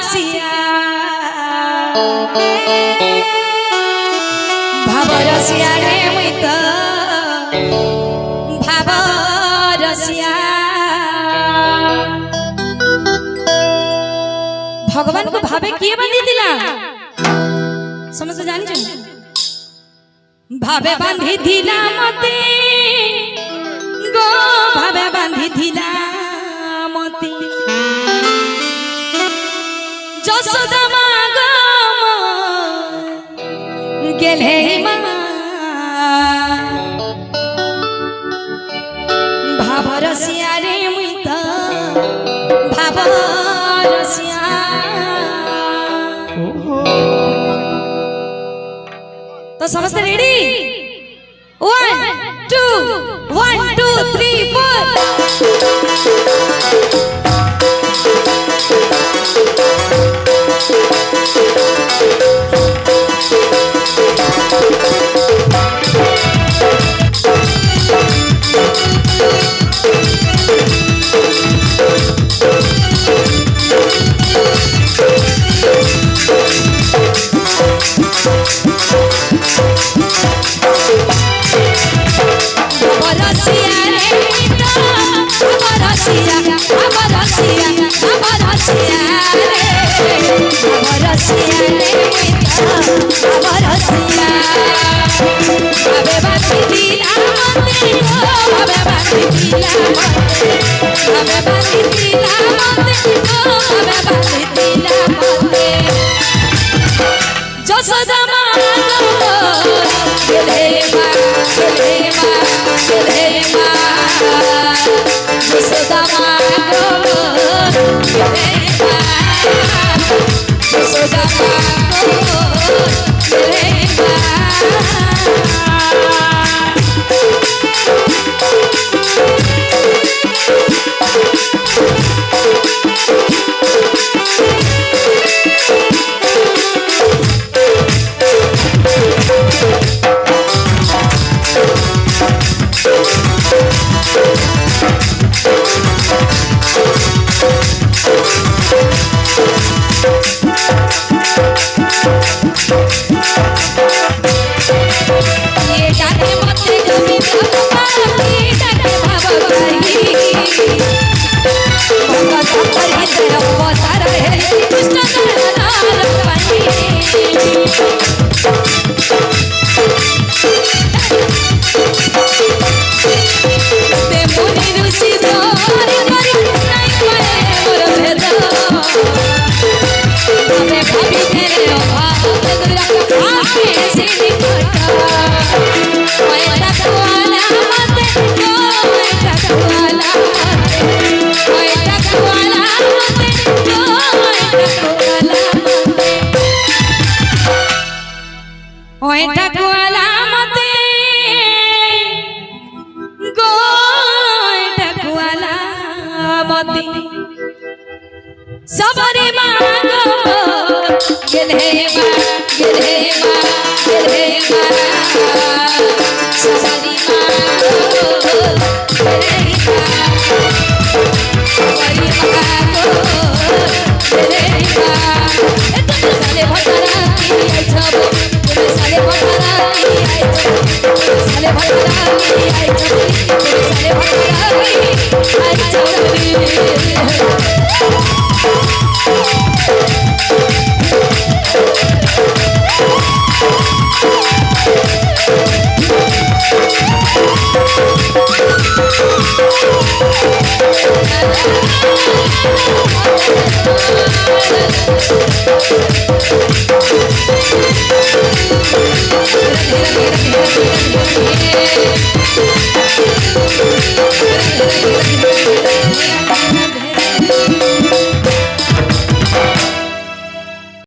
रसिया भाव रसिया रे मुई तो भाव रसिया भगवान को भावे किए बांधी दिला समझ जानी चाहिए भावे बांधी दिला मते गो भावे बांधी दिला मते যশোদা মা গো গেলে মা ভাব রসিয়া রে মুই তো ভাব রসিয়া তো সমস্ত রেডি 1 2 1 2 3 4 যশোদা মা গো গেলে মা যশোদা মা গো গেলে মা যশোদা মা গো গেলে মা सबरे मांगो गेले मा सबरी मांगो गेले मा तुम साले भटरा की आई छब तुम साले भटरा की आई छब